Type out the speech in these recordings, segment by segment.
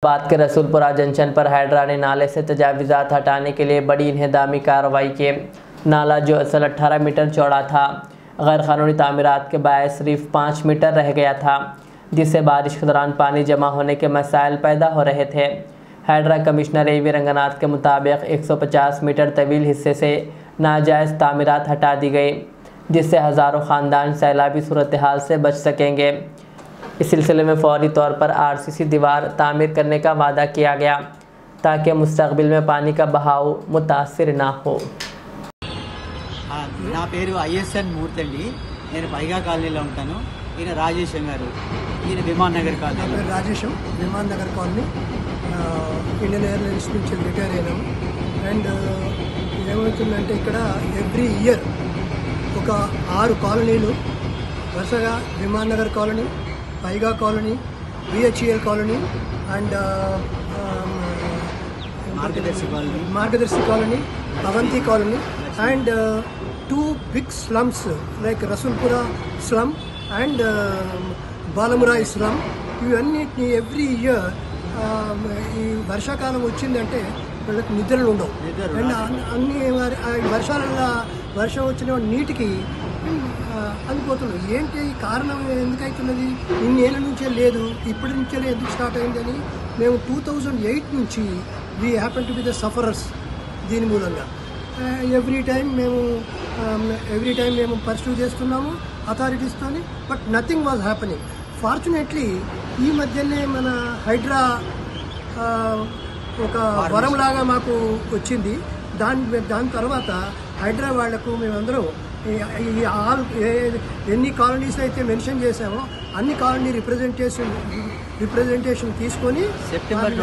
बात के रसूलपुरा जंक्शन पर हाइड्रा ने नाले से तजावीज़ात हटाने के लिए बड़ी इन्हेदामी कार्रवाई की। नाला जो असल 18 मीटर चौड़ा था, गैर कानूनी तामीरात के बायस सिर्फ 5 मीटर रह गया था, जिससे बारिश के दौरान पानी जमा होने के मसाइल पैदा हो रहे थे। Hydra commissioner A V Ranganath के मुताबिक 150 मीटर तवील हिस्से से नाजायज़ तामीरात हटा दी गई, जिससे हज़ारों ख़ानदान सैलाबी सूरत हाल से बच सकेंगे। इस सिलसिले में फौरी तौर पर आरसीसी दीवार तामीर करने का वादा किया गया ताकि मुस्तकबिल में पानी का बहाव मुतासिर ना हो। నా పేరు ఐఎస్ఎన్ మూర్తి అండి. నేను పైగా కాలనీలో ఉంటాను. ఈయన రాజేశం గారు, ఈయన Viman Nagar colony. Rajesham Viman Nagar colony Indian airlines నుంచి రిటైర్ అయినాము. అండ్ ఏమవుతుందంటే ఇక్కడ ఎవ్రీ ఇయర్ ఒక 6 కాలనీలు వరుసగా Viman Nagar colony, Paigah colony, BHEL colony and Margadarshi colony, Avanti colony and 2 big slums like Rasulpura slum and Balamurai slum. ఇవన్నిటిని ఎవ్రీ ఇయర్ ఈ వర్షాకాలం వచ్చిందంటే వీళ్ళకి నిద్రలు ఉండవు. అండ్ అన్ని వర్షం వచ్చిన నీటికి అనిపోతున్నాయి. ఏంటి కారణం, ఎందుకవుతున్నది? ఇన్నేళ్ళ నుంచే లేదు, ఇప్పటి నుంచే ఎందుకు స్టార్ట్ అయిందని మేము 2008 నుంచి we happen to be the sufferers. దీని మూలంగా ఎవ్రీ టైం మేము పర్సూ చేస్తున్నాము అథారిటీస్తోని, but nothing was happening. Fortunately ఈ మధ్యనే మన హైడ్రా ఒక వరంలాగా మాకు వచ్చింది. దాని తర్వాత హైడ్రా వాళ్లకు మేమందరం ఎన్ని కాలనీస్ అయితే మెన్షన్ చేశామో అన్ని కాలనీ రిప్రజెంటేషన్ తీసుకొని సెప్టెంబర్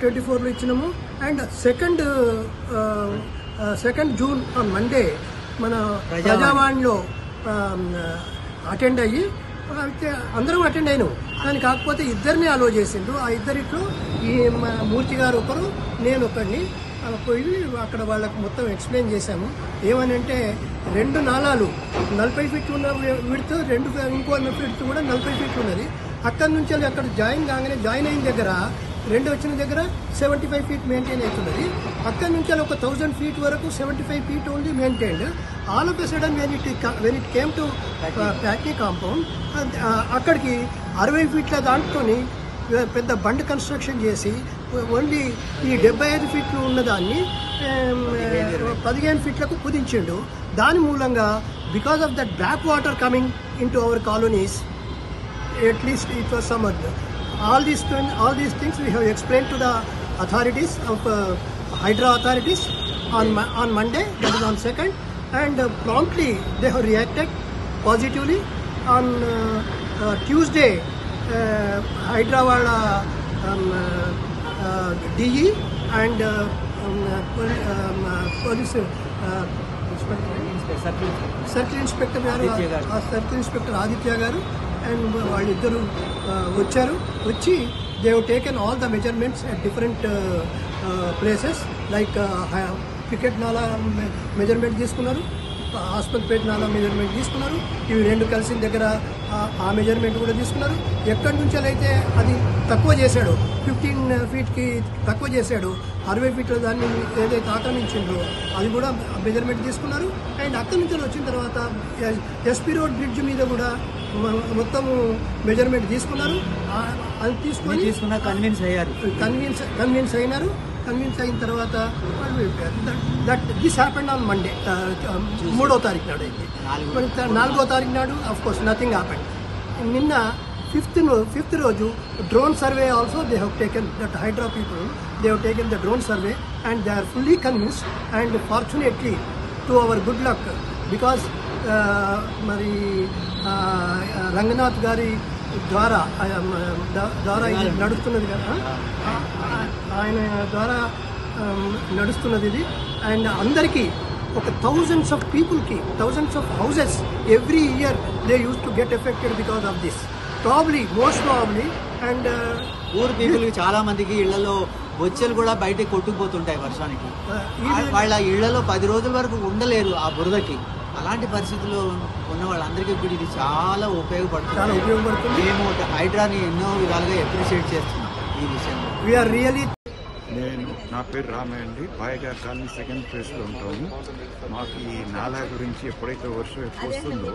24లో ఇచ్చినాము. అండ్ సెకండ్ జూన్ మండే మన ప్రజావాణిలో అటెండ్ అయ్యి అందరం అటెండ్ అయినాం. కానీ కాకపోతే ఇద్దరిని అలో చేసిండు. ఆ ఇద్దరిట్లో ఈ మూర్తి గారు ఒకరు, నేను ఒకరిని పోయి అక్కడ వాళ్ళకు మొత్తం ఎక్స్ప్లెయిన్ చేశాము. ఏమనంటే 2 నాలాలు 40 ఫీట్లు ఉన్న విడ్త్, ఇంకో ఫీట్ కూడా 40 ఫీట్లు ఉన్నది. అక్కడి నుంచి అక్కడ జాయిన్ అయిన దగ్గర 2 వచ్చిన దగ్గర 75 ఫీట్ మెయింటైన్ అవుతున్నది. అక్కడి నుంచి ఒక 1000 ఫీట్ వరకు 75 feet only maintained. All of a sudden when it came to ప్యాకీ కాంపౌండ్, అక్కడికి 60 ఫీట్ల దాంట్లోని పెద్ద బండ్ కన్స్ట్రక్షన్ చేసి ఓన్లీ ఈ 75 ఫీట్లు ఉన్నదాన్ని 15 ఫీట్లకు కుదించిండు. దాని మూలంగా because of that black water coming in to our colonies, at least it was summered. All these things we have explained to the authorities of Hydra authorities on Monday, that is on 2nd, and promptly they have reacted positively. On Tuesday, Hydra wala DE and police circle inspector Aditya garu and వాళ్ళిద్దరూ వచ్చి they have taken all the measurements at different places. Like cricket నాలా measurement తీసుకున్నారు, హాస్పిటల్పేట నాలా measurement తీసుకున్నారు. ఇవి 2 కలిసిన దగ్గర ఆ మెజర్మెంట్ కూడా తీసుకున్నారు. ఎక్కడి నుంచి అయితే అది తక్కువ చేశాడు, 15 ఫీట్కి తక్కువ చేశాడు, 60 ఫీట్ల దాన్ని ఏదైతే ఆక్రమించిందో అది కూడా మెజర్మెంట్ తీసుకున్నారు. అండ్ అక్కడి నుంచి వచ్చిన తర్వాత ఎస్పీ రోడ్ బ్రిడ్జ్ మీద కూడా మొత్తము మెజర్మెంట్ తీసుకున్నారు. అది తీసుకున్న కన్విన్స్ అయినారు. కన్విన్స్ అయిన తర్వాత దిస్ హ్యాపెండ్ ఆన్ మండే, 3వ తారీఖు నాడు అయింది. 4వ తారీఖు నాడు అఫ్ కోర్స్ నథింగ్ హ్యాపెండ్. నిన్న 5th రోజు drone survey also they have taken, that Hydraa people they have taken the drone survey and they are fully convinced. And fortunately to our good luck, because మరి రంగనాథ్ గారి ద్వారా ఇది నడుస్తున్నది కదా, ఆయన ద్వారా నడుస్తున్నది ఇది. అండ్ అందరికీ ఒక thousands of peopleకి, thousands of houses every year they used to get affected because of this, most probably. And ఊరు పీపుల్కి చాలా మందికి ఇళ్లలో బొచ్చెలు కూడా బయటకు కొట్టుకుపోతుంటాయి వర్షానికి. వాళ్ళ ఇళ్లలో 10 రోజుల వరకు ఉండలేరు ఆ బురదకి. అలాంటి పరిస్థితుల్లో ఉన్న వాళ్ళందరికీ కూడా ఇది చాలా ఉపయోగపడుతుంది. మేము హైడ్రాని ఎన్నో విధాలుగా అప్రిషియేట్ చేస్తున్నాం. ఈ విషయంలో? వీఆర్ రియలీ నా పేరు రామయ్య అండి. పాయగా కాలనీ సెకండ్ ఫేజ్లో ఉంటాము. మాకు ఈ నాలా గురించి ఎప్పుడైతే వర్షం ఎక్కువ వస్తుందో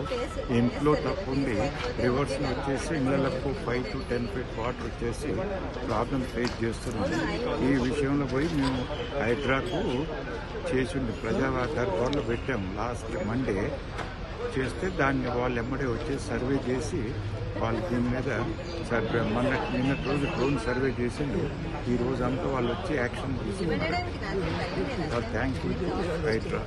ఇంట్లో తప్పుండి రివర్స్లో వచ్చేసి ఇళ్లకు 5 to 10 feet వాటర్ వచ్చేసి ప్రాబ్లం ఫేస్ చేస్తున్నాము. ఈ విషయంలో పోయి మేము హైడ్రాకు చేసిండి ప్రజాదర్బార్లో పెట్టాము. లాస్ట్ మండే చేస్తే దాన్ని వాళ్ళు ఎమ్మడే వచ్చి సర్వే చేసి వాళ్ళు దీని మీద నిన్నటి రోజు డ్రోన్ సర్వే చేసిండు. ఈ రోజు అంతా వాళ్ళు వచ్చి యాక్షన్ తీసుకున్నారు. Thank you Hydraa.